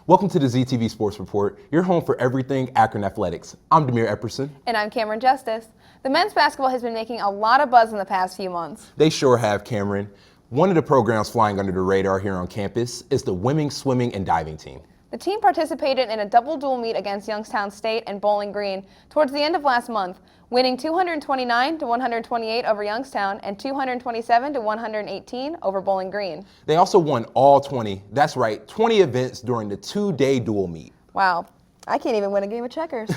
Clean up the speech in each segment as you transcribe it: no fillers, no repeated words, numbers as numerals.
Welcome to the ZTV Sports Report, your home for everything Akron athletics. I'm Demir Epperson. And I'm Cameron Justice. The men's basketball has been making a lot of buzz in the past few months. They sure have, Cameron. One of the programs flying under the radar here on campus is the women's swimming and diving team. The team participated in a double duel meet against Youngstown State and Bowling Green towards the end of last month, winning 229-128 over Youngstown and 227-118 over Bowling Green. They also won all 20 events during the two-day dual meet. Wow, I can't even win a game of checkers.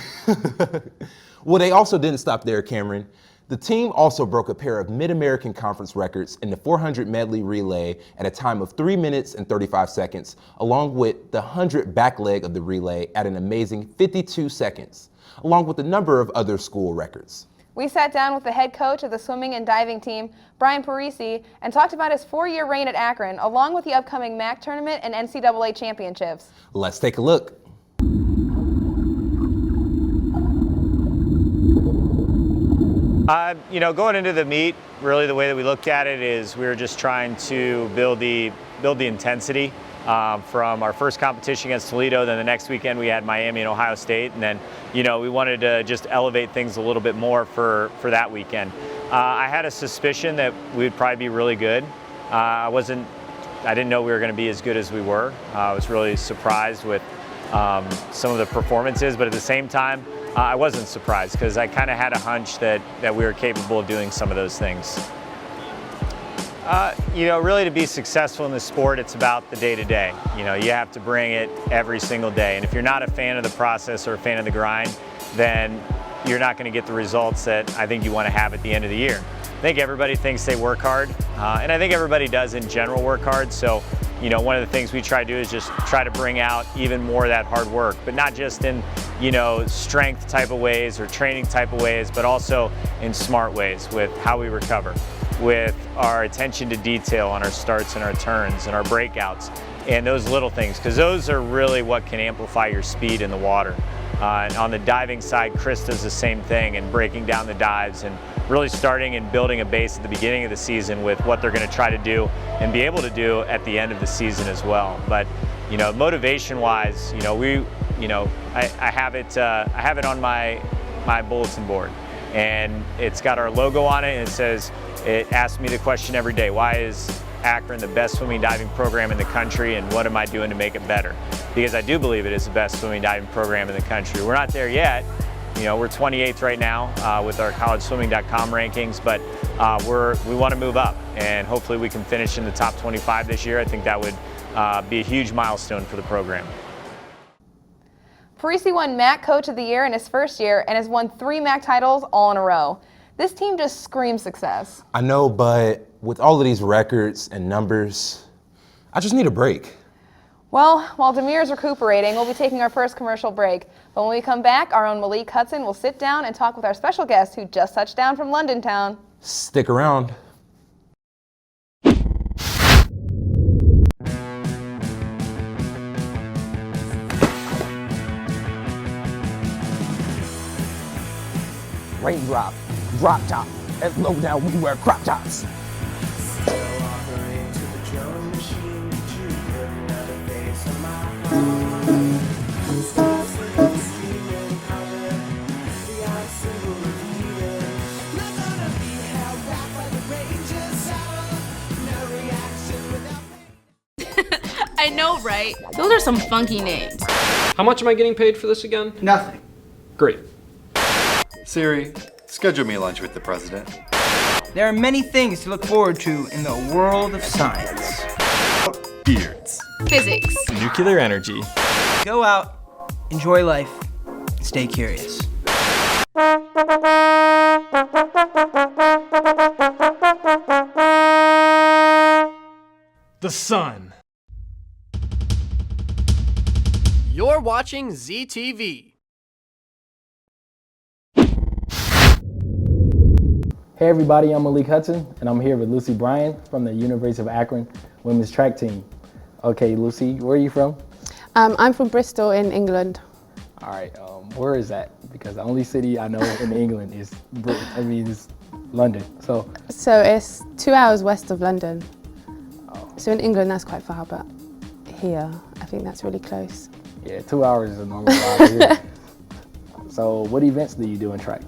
Well, they also didn't stop there, Cameron. The team also broke a pair of Mid-American Conference records in the 400 medley relay at a time of 3 minutes and 35 seconds, along with the 100 back leg of the relay at an amazing 52 seconds, along with a number of other school records. We sat down with the head coach of the swimming and diving team, Brian Peresie, and talked about his 4-year reign at Akron, along with the upcoming MAC tournament and NCAA championships. Let's take a look. Going into the meet, really the way that we looked at it is we were just trying to build the intensity from our first competition against Toledo. Then the next weekend we had Miami and Ohio State, and then we wanted to just elevate things a little bit more for that weekend. I had a suspicion that we would probably be really good. I didn't know we were going to be as good as we were. I was really surprised with some of the performances, but at the same time, I wasn't surprised because I kind of had a hunch that we were capable of doing some of those things. Really to be successful in this sport, it's about the day-to-day. You have to bring it every single day. And if you're not a fan of the process or a fan of the grind, then you're not going to get the results that I think you want to have at the end of the year. I think everybody thinks they work hard, and I think everybody does in general work hard. So, one of the things we try to do is just try to bring out even more of that hard work, but not just in, strength type of ways or training type of ways, but also in smart ways with how we recover, with our attention to detail on our starts and our turns and our breakouts, and those little things, because those are really what can amplify your speed in the water. And on the diving side, Chris does the same thing and breaking down the dives and really starting and building a base at the beginning of the season with what they're going to try to do and be able to do at the end of the season as well. But motivation-wise, I have it on my bulletin board, and it's got our logo on it, and it asks me the question every day: why is Akron the best swimming diving program in the country, and what am I doing to make it better? Because I do believe it is the best swimming diving program in the country. We're not there yet. We're 28th right now with our collegeswimming.com rankings, but we want to move up, and hopefully we can finish in the top 25 this year. I think that would be a huge milestone for the program. Peresie won MAC Coach of the Year in his first year and has won 3 MAC titles all in a row. This team just screams success. I know, but with all of these records and numbers, I just need a break. Well, while Demir is recuperating, we'll be taking our first commercial break. But when we come back, our own Malik Hudson will sit down and talk with our special guest who just touched down from London town. Stick around. Raindrop, drop top, and low down we wear crop tops. I know, right? Those are some funky names. How much am I getting paid for this again? Nothing. Great. Siri, schedule me lunch with the president. There are many things to look forward to in the world of science. Beards. Physics. Nuclear energy. Go out, enjoy life, stay curious. The sun. You're watching ZTV. Hey everybody, I'm Malik Hudson, and I'm here with Lucy Bryan from the University of Akron women's track team. Okay, Lucy, where are you from? I'm from Bristol in England. All right, where is that? Because the only city I know in England is London. So it's 2 hours west of London. So in England, that's quite far, but here, I think that's really close. Yeah, 2 hours is a normal ride here. So what events do you do in track?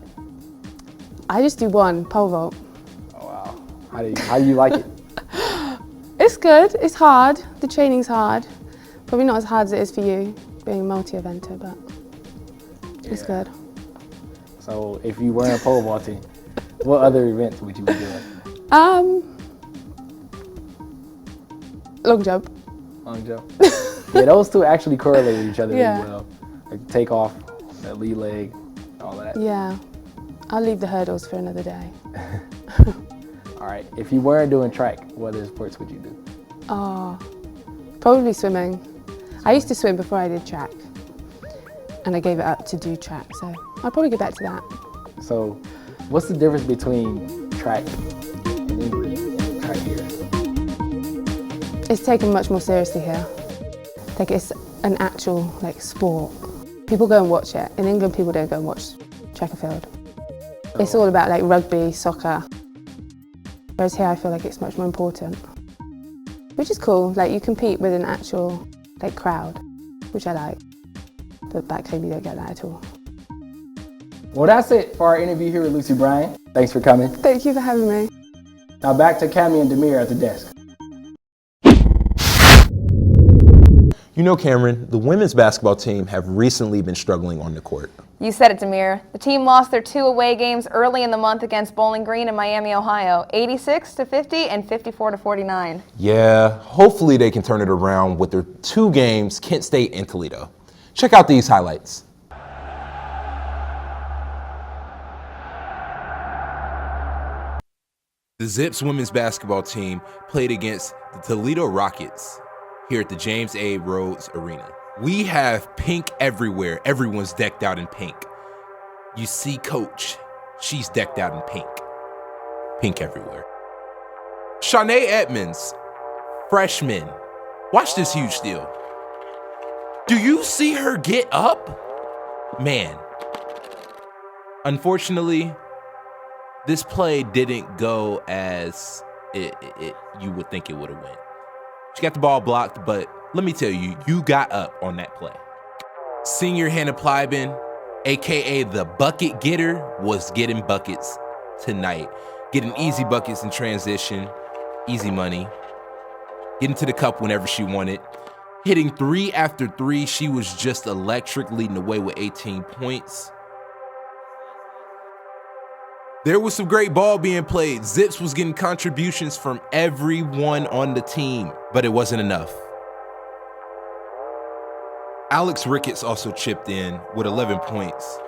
I just do one, pole vault. Oh, wow. How do you like it? It's good, it's hard. The training's hard. Probably not as hard as it is for you, being a multi-eventer, but it's good. So if you weren't pole vaulting, what other events would you be doing? Long jump. Long jump. Yeah, those two actually correlate with each other Yeah. really well. Like takeoff, that lead leg, all that. Yeah, I'll leave the hurdles for another day. All right, if you weren't doing track, what other sports would you do? Oh, probably swimming. I used to swim before I did track, and I gave it up to do track, so I'll probably go back to that. So what's the difference between track in England and track here? It's taken much more seriously here. Like it's an actual sport. People go and watch it. In England, people don't go and watch track and field. It's all about rugby, soccer. Whereas here, I feel like it's much more important, which is cool. You compete with an actual crowd, which I like. But back home, you don't get that at all. Well, that's it for our interview here with Lucy Bryant. Thanks for coming. Thank you for having me. Now back to Cami and Demir at the desk. You know, Cameron, the women's basketball team have recently been struggling on the court. You said it, Demir. The team lost their 2 away games early in the month against Bowling Green and Miami, Ohio, 86-50 and 54-49. Yeah, hopefully they can turn it around with their 2 games, Kent State and Toledo. Check out these highlights. The Zips women's basketball team played against the Toledo Rockets here at the James A. Rhodes Arena. We have pink everywhere. Everyone's decked out in pink. You see Coach, she's decked out in pink. Pink everywhere. Shanae Edmonds, freshman. Watch this huge steal. Do you see her get up? Man. Unfortunately, this play didn't go as you would think it would have went. She got the ball blocked, but let me tell you, you got up on that play. Senior Hannah Plyben, AKA the bucket getter, was getting buckets tonight. Getting easy buckets in transition, easy money. Getting to the cup whenever she wanted. Hitting 3 after 3, she was just electric, leading the way with 18 points. There was some great ball being played. Zips was getting contributions from everyone on the team, but it wasn't enough. Alex Ricketts also chipped in with 11 points.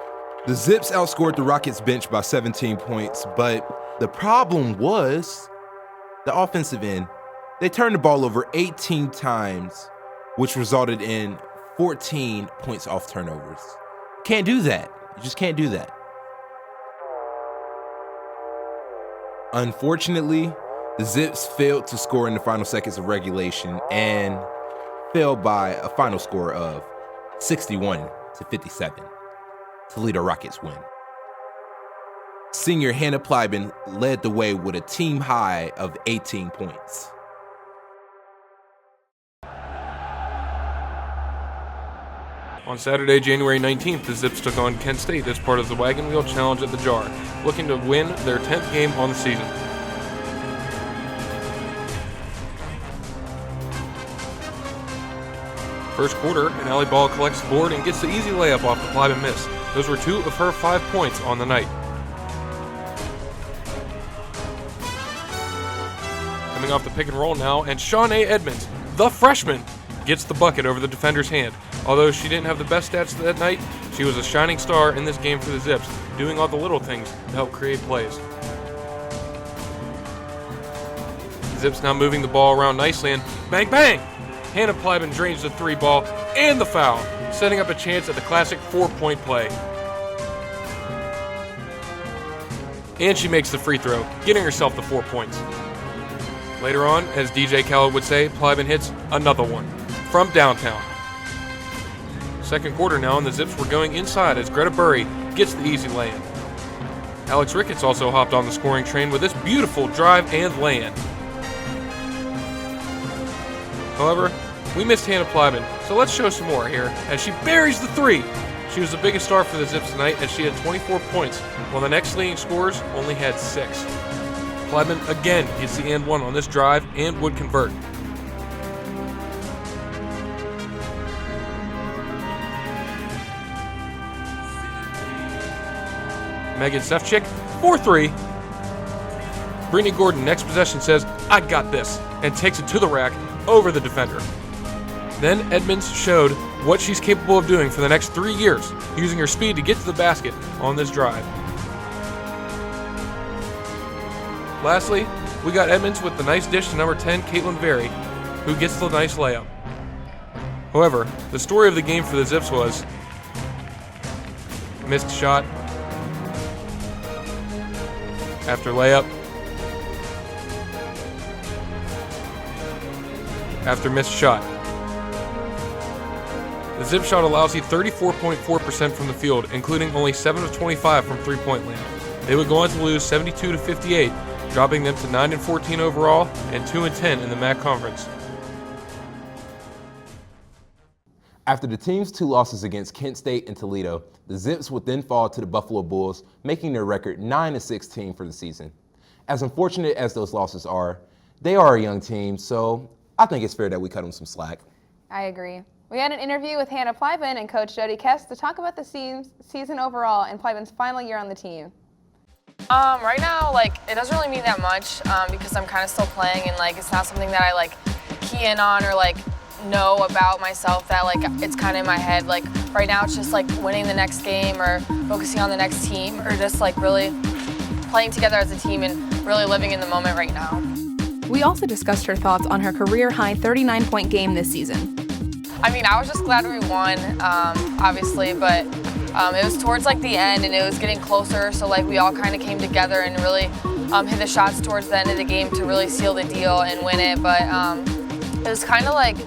The Zips outscored the Rockets bench by 17 points, but the problem was the offensive end. They turned the ball over 18 times, which resulted in 14 points off turnovers. Can't do that. You just can't do that. Unfortunately, the Zips failed to score in the final seconds of regulation and fell by a final score of 61-57. Toledo Rockets win. Senior Hannah Plyben led the way with a team high of 18 points. On Saturday, January 19th, the Zips took on Kent State as part of the Wagon Wheel Challenge at the Jar, looking to win their 10th game on the season. First quarter, and Allie Ball collects the board and gets the easy layup off the Plyben miss. Those were 2 of her 5 points on the night. Coming off the pick and roll now, and Shanae Edmonds, the freshman, gets the bucket over the defender's hand. Although she didn't have the best stats that night, she was a shining star in this game for the Zips, doing all the little things to help create plays. The Zips now moving the ball around nicely, and bang bang! Hannah Plyben drains the 3 ball and the foul, setting up a chance at the classic 4-point play. And she makes the free throw, getting herself the 4 points. Later on, as DJ Khaled would say, Plyben hits another one from downtown. Second quarter now, and the Zips were going inside as Greta Burry gets the easy lay-in. Alex Ricketts also hopped on the scoring train with this beautiful drive and lay-in. However, We missed Hannah Plyman, so let's show some more here as she buries the three. She was the biggest star for the Zips tonight as she had 24 points, while the next leading scorers only had 6. Plyman again gets the and one on this drive and would convert. Megan Sefcik, 4-3. Brittany Gordon, next possession, says, "I got this," and takes it to the rack over the defender. Then Edmonds showed what she's capable of doing for the next 3 years, using her speed to get to the basket on this drive. Lastly, we got Edmonds with the nice dish to number 10, Caitlin Berry, who gets the nice layup. However, the story of the game for the Zips was missed shot after layup, after missed shot. The Zip shot a lousy 34.4% from the field, including only 7 of 25 from three-point land. They would go on to lose 72-58, dropping them to 9-14 overall and 2-10 in the MAC conference. After the team's 2 losses against Kent State and Toledo, the Zips would then fall to the Buffalo Bulls, making their record 9-16 for the season. As unfortunate as those losses are, they are a young team, so I think it's fair that we cut them some slack. I agree. We had an interview with Hannah Plyman and Coach Jody Kest to talk about the season overall and Plyman's final year on the team. Right now, it doesn't really mean that much because I'm kind of still playing, and it's not something that I key in on or know about myself, that it's kind of in my head. Right now it's just winning the next game or focusing on the next team or just really playing together as a team and really living in the moment right now. We also discussed her thoughts on her career-high 39-point game this season. I mean, I was just glad we won, obviously, but it was towards the end and it was getting closer, so we all kind of came together and really hit the shots towards the end of the game to really seal the deal and win it. But it was kind of like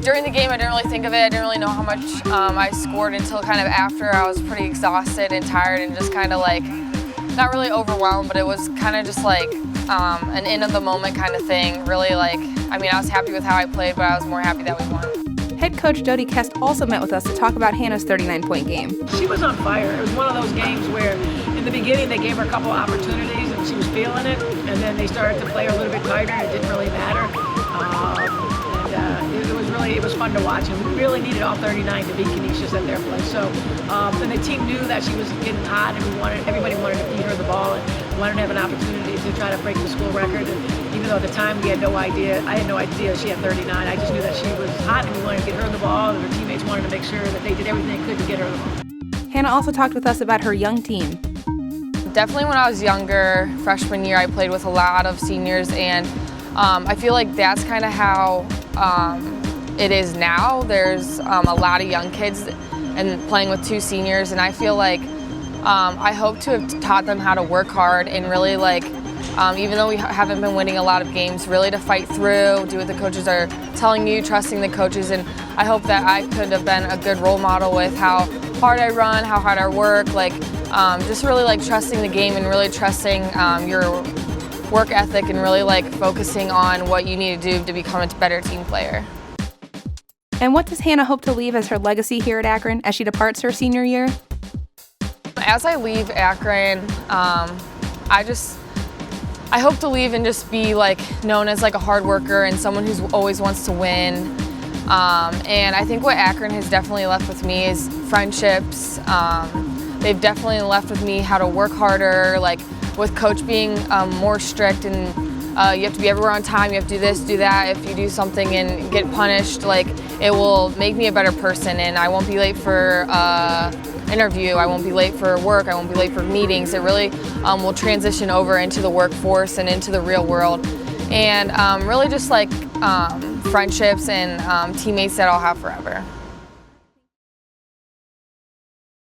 during the game I didn't really think of it. I didn't really know how much I scored until kind of after. I was pretty exhausted and tired and just kind of not really overwhelmed, but it was kind of just an end of the moment kind of thing. Really I mean, I was happy with how I played, but I was more happy that we won. Head coach Jody Kest also met with us to talk about Hannah's 39-point game. She was on fire. It was one of those games where in the beginning they gave her a couple opportunities and she was feeling it, and then they started to play her a little bit tighter and it didn't really matter. It was fun to watch, and we really needed all 39 to beat Canisius at their place. So, and the team knew that she was getting hot, and everybody wanted to feed her the ball and wanted to have an opportunity to try to break the school record. And even though at the time we had no idea, I had no idea she had 39. I just knew that she was hot, and we wanted to get her the ball, and her teammates wanted to make sure that they did everything they could to get her the ball. Hannah also talked with us about her young team. Definitely when I was younger, freshman year, I played with a lot of seniors, and I feel like that's kind of how it is now. There's a lot of young kids and playing with 2 seniors, and I feel like I hope to have taught them how to work hard and really even though we haven't been winning a lot of games, really to fight through, do what the coaches are telling you, trusting the coaches, and I hope that I could have been a good role model with how hard I run, how hard I work, just really trusting the game and really trusting your work ethic and really focusing on what you need to do to become a better team player. And what does Hannah hope to leave as her legacy here at Akron as she departs her senior year? As I leave Akron, I hope to leave and just be known as a hard worker and someone who always wants to win. And I think what Akron has definitely left with me is friendships. They've definitely left with me how to work harder, with coach being more strict and you have to be everywhere on time, you have to do this, do that. If you do something and get punished, it will make me a better person, and I won't be late for interview, I won't be late for work, I won't be late for meetings. It really will transition over into the workforce and into the real world. And really just friendships and teammates that I'll have forever.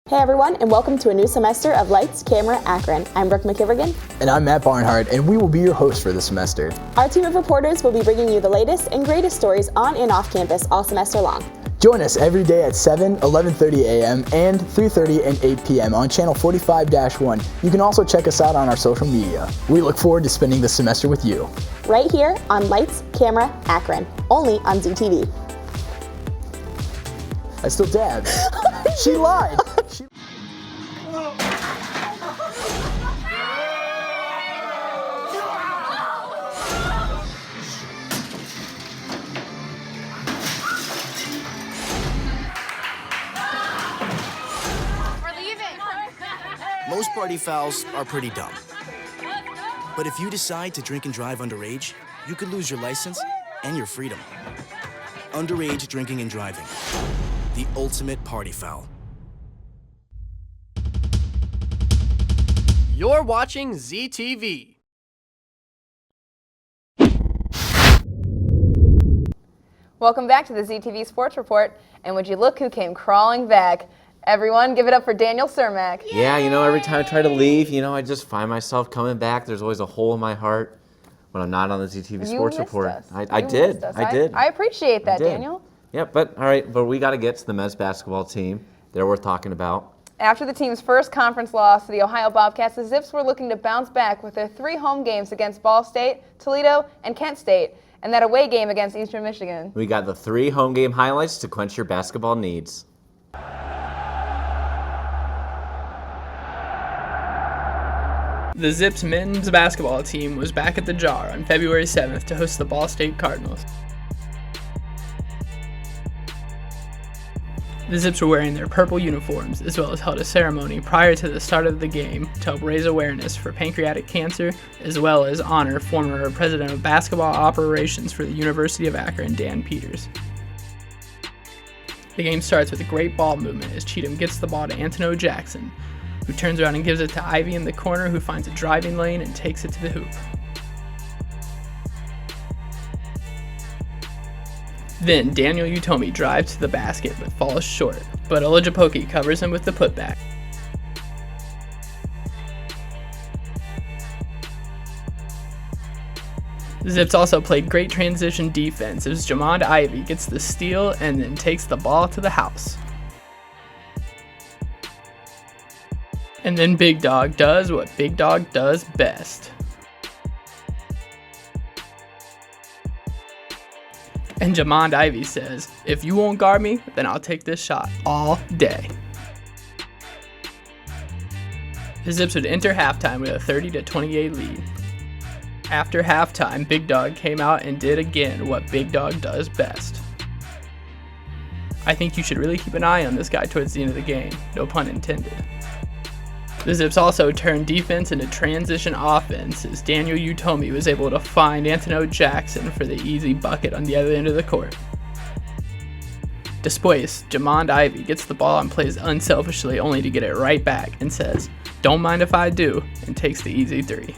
Hey everyone, and welcome to a new semester of Lights, Camera, Akron. I'm Brooke McIvergan. And I'm Matt Barnhart, and we will be your hosts for this semester. Our team of reporters will be bringing you the latest and greatest stories on and off campus all semester long. Join us every day at 7, 11:30 a.m. and 3:30 and 8 p.m. on channel 45-1. You can also check us out on our social media. We look forward to spending the semester with you. Right here on Lights, Camera, Akron, only on ZTV. I still dabbed. She lied. Most party fouls are pretty dumb. But if you decide to drink and drive underage, you could lose your license and your freedom. Underage drinking and driving. The ultimate party foul. You're watching ZTV. Welcome back to the ZTV Sports Report. And would you look who came crawling back? Everyone, give it up for Daniel Cermak. Yeah, every time I try to leave, I just find myself coming back. There's always a hole in my heart when I'm not on the ZTV Sports Report. I did. I appreciate that, Daniel. Yeah, but all right, but we got to get to the men's basketball team. They're worth talking about. After the team's first conference loss to the Ohio Bobcats, the Zips were looking to bounce back with their 3 home games against Ball State, Toledo, and Kent State, and that away game against Eastern Michigan. We got the 3 home game highlights to quench your basketball needs. The Zips men's basketball team was back at the Jar on February 7th to host the Ball State Cardinals. The Zips were wearing their purple uniforms, as well as held a ceremony prior to the start of the game to help raise awareness for pancreatic cancer, as well as honor former president of basketball operations for the University of Akron, Dan Peters. The game starts with a great ball movement as Cheatham gets the ball to Antono Jackson, who turns around and gives it to Ivy in the corner, who finds a driving lane and takes it to the hoop. Then Daniel Utomi drives to the basket but falls short, but Olajupoki covers him with the putback. The Zips also played great transition defense as Jamond Ivy gets the steal and then takes the ball to the house. And then Big Dog does what Big Dog does best. And Jamond Ivy says, "If you won't guard me, then I'll take this shot all day." The Zips would enter halftime with a 30-28 lead. After halftime, Big Dog came out and did again what Big Dog does best. I think you should really keep an eye on this guy towards the end of the game, no pun intended. The Zips also turned defense into transition offense as Daniel Utomi was able to find Antono Jackson for the easy bucket on the other end of the court. Displaced, Jamond Ivy gets the ball and plays unselfishly only to get it right back and says, "Don't mind if I do," and takes the easy 3.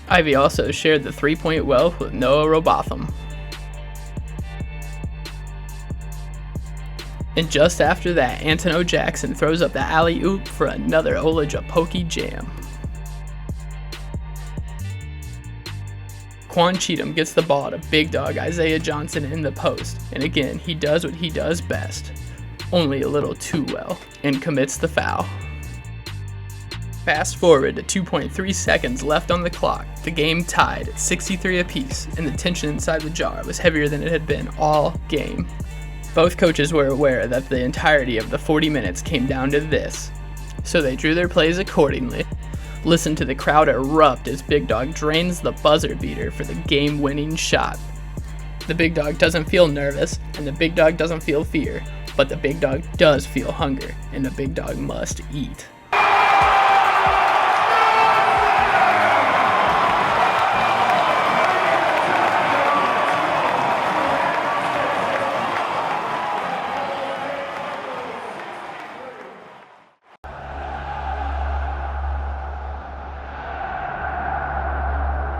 Ivy also shared the 3-point wealth with Noah Robotham. And just after that, Antono Jackson throws up the alley-oop for another Olajupoki jam. Quan Cheatham gets the ball to Big Dog Isaiah Johnson in the post, and again, he does what he does best, only a little too well, and commits the foul. Fast forward to 2.3 seconds left on the clock, the game tied at 63 apiece, and the tension inside the Jar was heavier than it had been all game. Both coaches were aware that the entirety of the 40 minutes came down to this, so they drew their plays accordingly. Listen to the crowd erupt as Big Dog drains the buzzer beater for the game-winning shot. The Big Dog doesn't feel nervous, and the Big Dog doesn't feel fear, but the Big Dog does feel hunger, and the Big Dog must eat.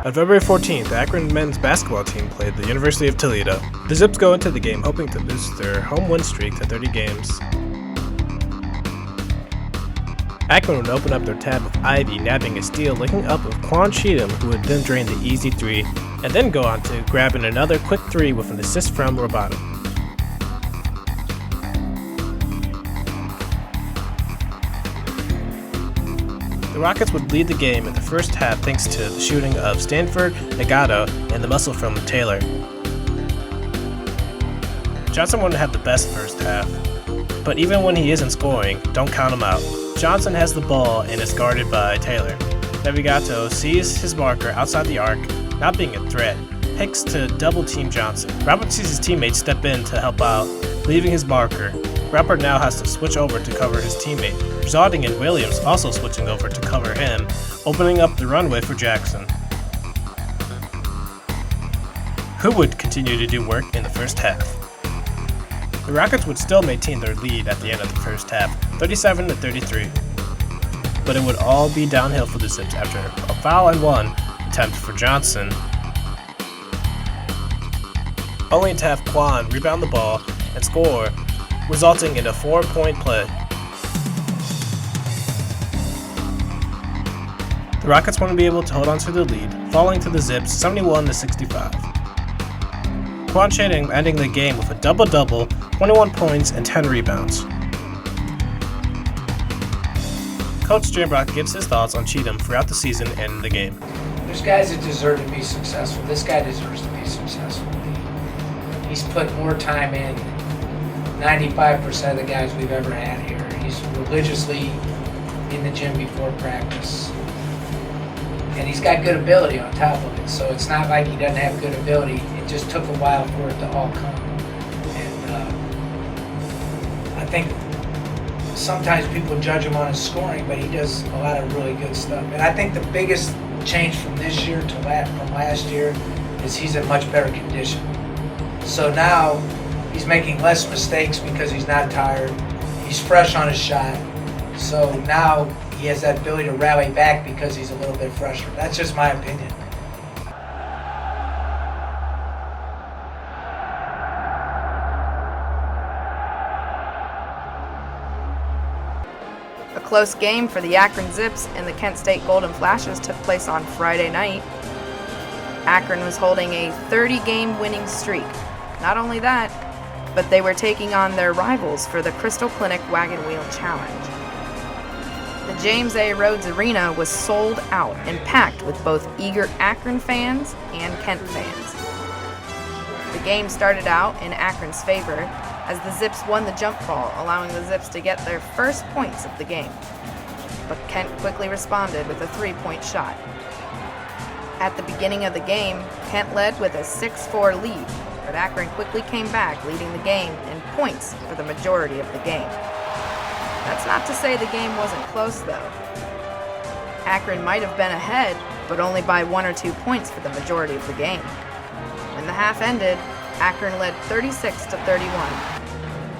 On February 14th, Akron men's basketball team played the University of Toledo. The Zips go into the game hoping to boost their home win streak to 30 games. Akron would open up their tab with Ivy nabbing a steal, linking up with Quan Cheatham, who would then drain the easy 3 and then go on to grabbing another quick three with an assist from Roboto. The Rockets would lead the game in the first half thanks to the shooting of Stanford, Nagato, and the muscle from Taylor. Johnson wouldn't have the best first half, but even when he isn't scoring, don't count him out. Johnson has the ball and is guarded by Taylor. Nagato sees his marker outside the arc, not being a threat, picks to double team Johnson. Robert sees his teammates step in to help out, leaving his marker. Robert now has to switch over to cover his teammate, resulting in Williams also switching over to cover him, opening up the runway for Jackson, who would continue to do work in the first half. The Rockets would still maintain their lead at the end of the first half, 37-33. But it would all be downhill for the Zips after a foul and one attempt for Johnson, only to have Quan rebound the ball and score, resulting in a 4-point play. The Rockets wouldn't be able to hold on to the lead, falling to the Zips 71-65. Quan Channing ending the game with a double-double, 21 points and 10 rebounds. Coach Jambrock gives his thoughts on Cheatham throughout the season and the game. There's guys that deserve to be successful. This guy deserves to be successful. He's put more time in 95% of the guys we've ever had here. He's religiously in the gym before practice. And he's got good ability on top of it. So it's not like he doesn't have good ability. It just took a while for it to all come. And I think sometimes people judge him on his scoring, but he does a lot of really good stuff. And I think the biggest change from this year to from last year is he's in much better condition. So now he's making less mistakes because he's not tired. He's fresh on his shot. So now he has that ability to rally back because he's a little bit fresher. That's just my opinion. A close game for the Akron Zips and the Kent State Golden Flashes took place on Friday night. Akron was holding a 30-game winning streak. Not only that, but they were taking on their rivals for the Crystal Clinic Wagon Wheel Challenge. The James A. Rhodes Arena was sold out and packed with both eager Akron fans and Kent fans. The game started out in Akron's favor as the Zips won the jump ball, allowing the Zips to get their first points of the game. But Kent quickly responded with a 3-point shot. At the beginning of the game, Kent led with a 6-4 lead, but Akron quickly came back, leading the game in points for the majority of the game. That's not to say the game wasn't close, though. Akron might have been ahead, but only by 1 or 2 points for the majority of the game. When the half ended, Akron led 36-31.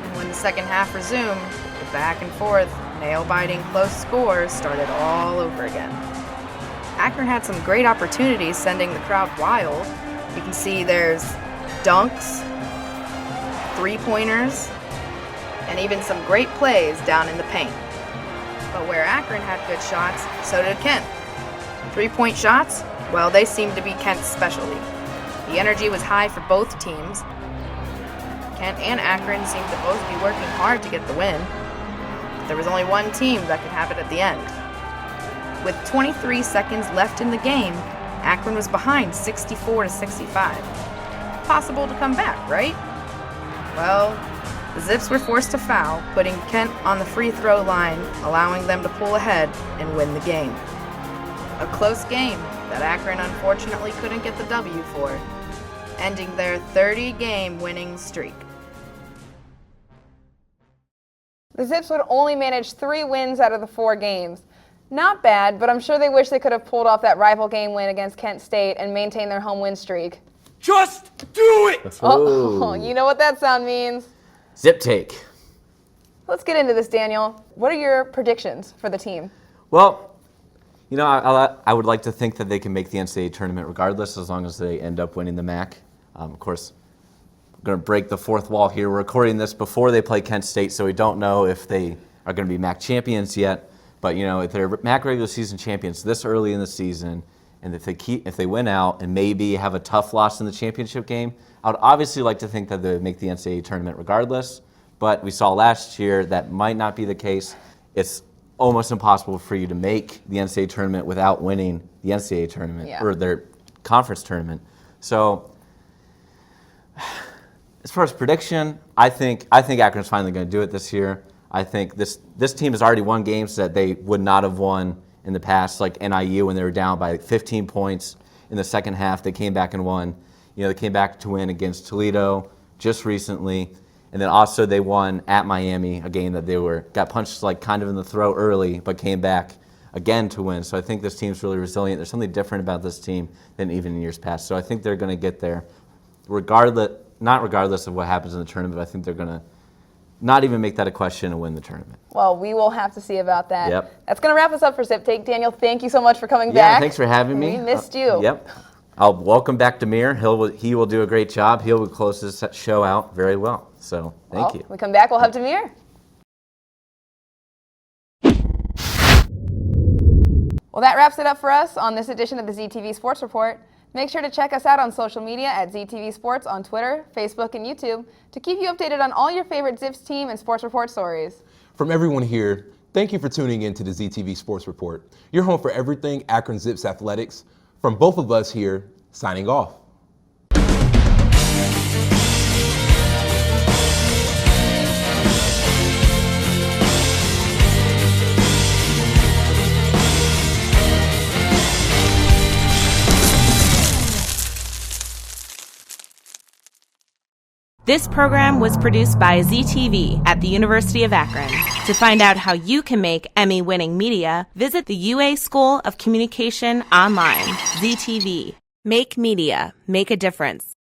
And when the second half resumed, the back and forth, nail-biting close scores started all over again. Akron had some great opportunities, sending the crowd wild. You can see there's dunks, three-pointers, and even some great plays down in the paint. But where Akron had good shots, so did Kent. 3-point shots? Well, they seemed to be Kent's specialty. The energy was high for both teams. Kent and Akron seemed to both be working hard to get the win. But there was only one team that could have it at the end. With 23 seconds left in the game, Akron was behind 64-65. Possible to come back, right? Well, the Zips were forced to foul, putting Kent on the free throw line, allowing them to pull ahead and win the game. A close game that Akron unfortunately couldn't get the W for, ending their 30-game winning streak. The Zips would only manage 3 wins out of the 4 games. Not bad, but I'm sure they wish they could have pulled off that rival game win against Kent State and maintained their home win streak. Just do it! Oh, you know what that sound means. Zip take. Let's get into this, Daniel. What are your predictions for the team? Well, you know, I would like to think that they can make the NCAA tournament regardless, as long as they end up winning the MAC. Of course, we're going to break the fourth wall here. We're recording this before they play Kent State, so we don't know if they are going to be MAC champions yet. But, you know, if they're MAC regular season champions this early in the season, And if they win out and maybe have a tough loss in the championship game, I would obviously like to think that they would make the NCAA tournament regardless. But we saw last year that might not be the case. It's almost impossible for you to make the NCAA tournament without winning the NCAA tournament or their conference tournament. So as far as prediction, I think Akron's finally going to do it this year. I think this team has already won games that they would not have won in the past, like NIU when they were down by 15 points in the second half. They came back and won. They came back to win against Toledo just recently. And then also they won at Miami, a game that they got punched like kind of in the throat early, but came back again to win. So I think this team's really resilient. There's something different about this team than even in years past. So I think they're going to get there, not regardless of what happens in the tournament, but I think they're going to not even make that a question and win the tournament. Well, we will have to see about that. Yep. That's going to wrap us up for Zip Take. Daniel, thank you so much for coming Yeah, back. thanks for having me. We missed you. Yep. I'll welcome back Demir. He will do a great job. He'll close this show out very well. So thank you. We come back, we'll have Demir. Well, that wraps it up for us on this edition of the ZTV Sports Report. Make sure to check us out on social media at ZTV Sports on Twitter, Facebook, and YouTube to keep you updated on all your favorite Zips team and sports report stories. From everyone here, thank you for tuning in to the ZTV Sports Report, your home for everything Akron Zips athletics. From both of us here, signing off. This program was produced by ZTV at the University of Akron. To find out how you can make Emmy-winning media, visit the UA School of Communication online. ZTV. Make media. Make a difference.